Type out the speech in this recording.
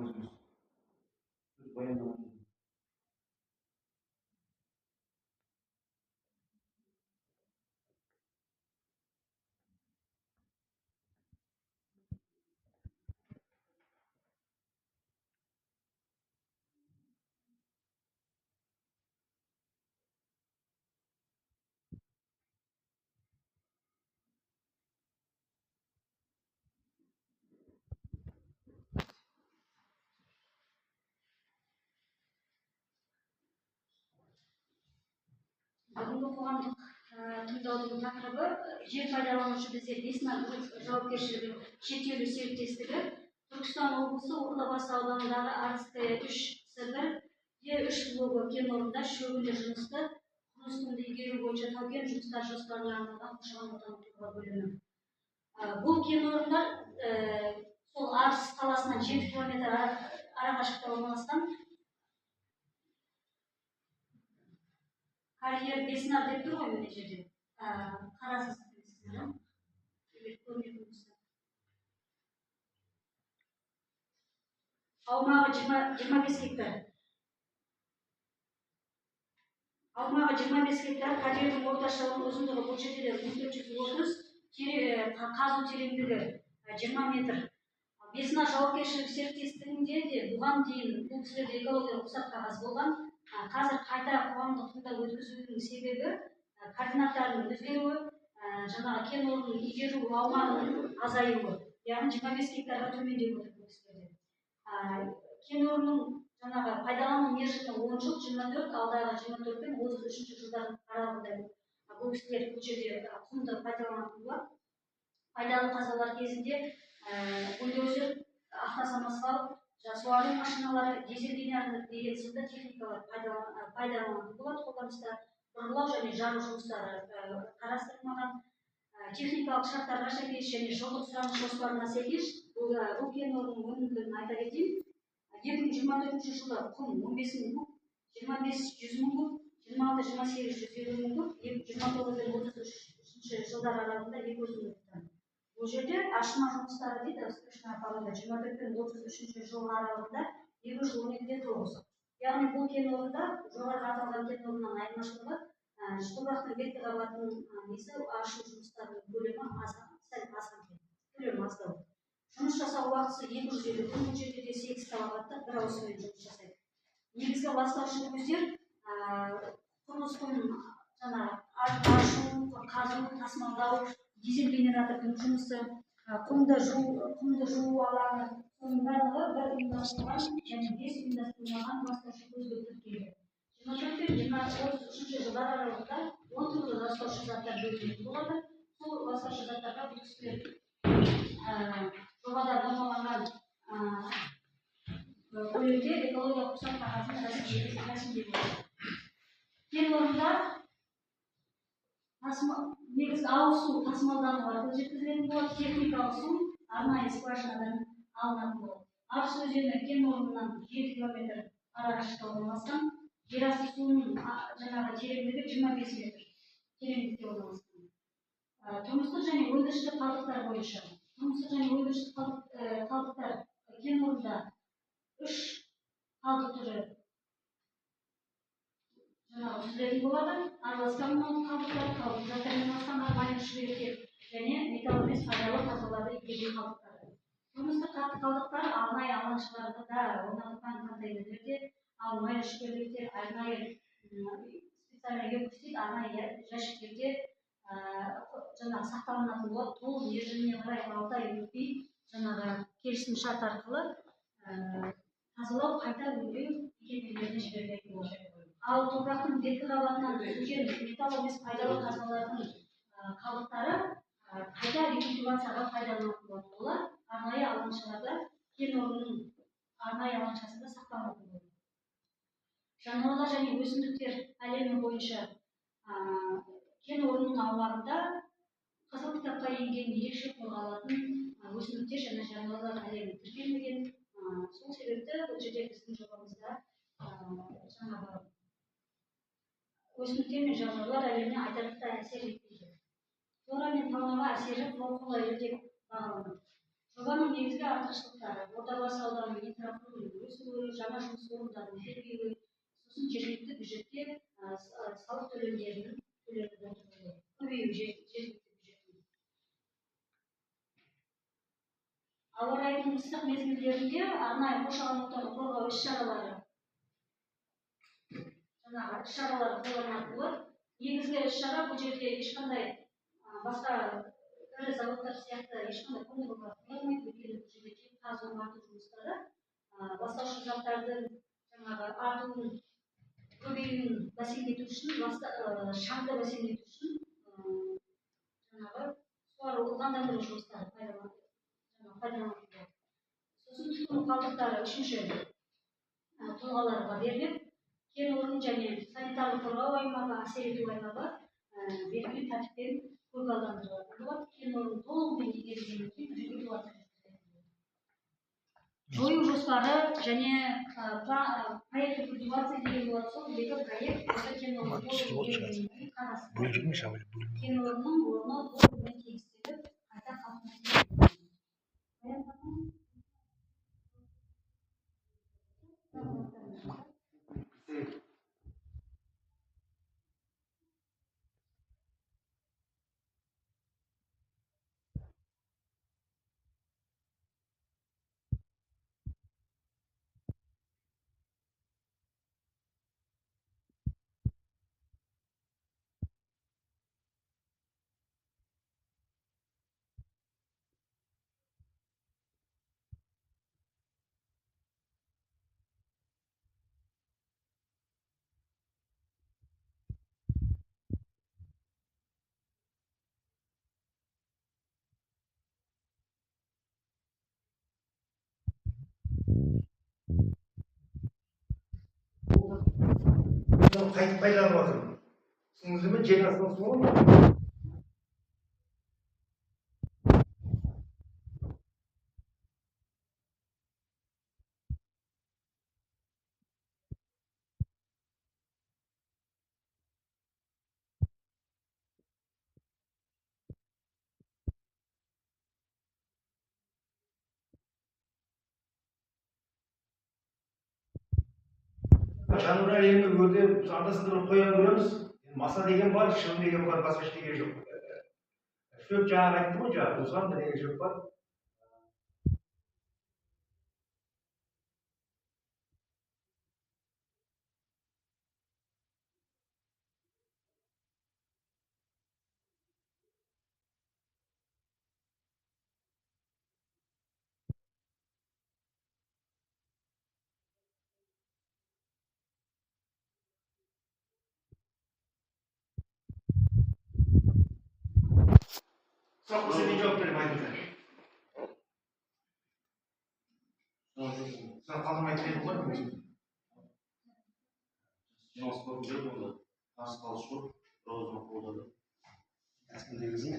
өзіңіз баяндама. Бүгінгі қоғамдық тыңдаудың тақырыбы жер пайдаланушы бізде Весна жауапкершілігі шектеулі серіктестігі Түркістан облысы Ордабасы ауданындағы Арская 3С1 Е3 блогы кен орнында шөгінді жұмысты құрылысты игеру бойынша тау-кен жұмыстар жоспарына арналған қоршаған ортаны қорғау бөлімі. Бұл кен орындар сол Арыс қаласынан 7 км арақашықтықта орналасқан. Карьер Весна деп тұр ғой мына жерде. Қарасыз білесіздер. Аумағы 25 гектар. Аумағы 25 гектар, карьердің орташа ұзындығы бұл жерде 1430, қазу тереңдігі 20 метр. Весна жауапкершілігі серіктестігінде де бұған дейін бұл кісілерде экологиялық рұқсат қағаз болған. Қазір қайта қоғамдық тыңдау өткізудің себебі координаттардың өзгеруі, жаңағы кен орнының игеру аумағының азаюы, яғни 25 гектарға төмендеп отыр бұл кісілерде. Кен орнының жаңағы пайдалану мерзімі 10 жыл, 24, алдағы 24 пен 33 жылдардың аралығында бұл кісілер бұл жерде құмды пайдаланатын болады. Пайдалы қазалар кезінде бульдозер, автосамосвал, суару машиналары, дизель-генератор деген сынды техникалар пайдаланылатын болады. Қолданыста бұрғылау және жару жұмыстары қарастырылмаған. Техникалық шарттарға сәйкес және жылдық сұраныс жоспарына сәйкес бұл кен орнының өнімділігін айта кетейін. 2024 жылы құм 15 мың куб, 25-100 мың куб, 26-28-150 мың куб, 29-33 жылдар аралығында 200 мың кубтан. Бұл жерде ашма жұмыстары дейді, үстіршін апалында 24 пен 33 жыл аралығында 212-9. Яғни бұл кен орында жоғарғы аталған кен орнынан айырмашылығы топырақтың беткі қабатының несі ашу жұмыстарының көлемі сәл азған, көлемі аздау. Жұмыс жасау уақытысы 250 күн, бұл жерде де 8 киловаттық бір ауысыммен жұмыс жасайды. Негізгі ластаушы көздер құрылыстың ашу, қазу, тасымалдау, дизель-генератордың жұмысы, құмды жуу алаңы, соның барлығы бір ұйымдастырылған және 5 ұйымдастырылмаған ластаушы көзге тіркелді. 24 пен 33 жылдар аралығында 10 түрлі ластаушы заттар бөлінетін болады. Сол ластаушы заттарға бұл кісілер жоғарыда нормаланған көлемде экологиялық рұқсат қағазын рәсімдеу болады. Кен орнында негізгі ауыз су тасымалдану арқылы жеткізілетін болады. Техникалық су арнайы скважинадан алынатын болады. Арыс өзені кен орнынан 7 км арақашықтықта орналасқан. Жерасты суының жаңағы тереңдігі 25 метр тереңдікте орналасқан. Тұрмыстық және өндірістік қалдықтар бойынша. Тұрмыстық және өндірістік қалдықтар кен орнында 3 қалдық түрі түзілетін болады. Араласқан қалдықтар, қалдық заттармен араласқан арнайы шүберектер және металл емес пайдалы қазбаларды игерген қалдықтар. Тұрмыстық қалдықтар арнайы алаңшаларда орнатылған контейнерлерде, ал майы шүберектер арнайы специальный геоксид арнайы жәшіктерде жаңағы сақталынатын болады. Толық мерзіміне қарай 6 ай өтпей жаңағы келісім шарт арқылы тазалау, қайта өңдеу мекемелеріне жіберілетін болады. Ал топырақтың беткі қабатынан түзілген металл емес пайдалы қазбалардың қалдықтары қайта рекультивацияға пайдаланылатын болады. Олар арнайы алаңшаларда, кен орнының арнайы алаңшасында сақталатын болады. Жануарлар және өсімдіктер әлемі бойынша кен орнының аумағында қызыл кітапқа енген ерекше қорғалатын өсімдіктер және жануарлар әлемі тіркелмеген. Сол себепті бұл жерде біздің жобамызда жаңағы өсімдіктер мен жануарлар әлеміне айтарлықтай әсер етпейді. Флора мен фаунаға әсері қолайлы деп бағаланады. Жобаның негізгі артықшылықтары Ордабасы ауданының инфрақұрылымын өсіруі, жаңа жұмыс орындарын көбеюі, сосын жергілікті бюджетке салық төлемдерінің көбеюі жергілікті бюджеттің. Ауа райының ыстық мезгілдерінде арнайы қоршаған ортаны қорғау іс-шаралары қолданылатын болады. Негізгі іс-шара бұл жерде ешқандай басқа ірі заводтар сияқты ешқандай қондырғылар қойылмайды. Өйткені бұл жерде тек қазу арту жұмыстары, ластаушы заттардың артуын, көбеюін бәсеңдету үшін, шаңды бәсеңдету үшін суару ылғалдандыру жұмыстары пайдаланылады. Сосын тұтыну қалдықтары үшінші тұлғаларға беріліп, кен орын және санитарлық қорғау аймағы, әсер ету аймағы белгілі тәртіппен көгалдандырылатын болады. Кен орын толығымен игерілгеннен кейін регулятор жою жоспары және проект культивация деген болады. Сол екі проект осы кен орын толығымен қарастырылады. Кен орнының орны толығымен тегістеліп, қайта қалпына келтіріледі. Қайтып пайдаланып жатырмын. Сіңіздімен жер астынан су алып. Жануар әлемі өрде анда-санда қоян көреміз. Маса деген бар, шыбын деген бар, басқа ештеңе жоқ. Шөп жаңағы айттым ғой, жаңағы осыған да деген шөп бар. Сұрақ болса мен жауап беремін, айтыңыздар. Сұрақ қалдырмай келеді ғой. Жиналыс көріп жүріп, онда тас қалыш көп, розыны қолдады. Әскердегізін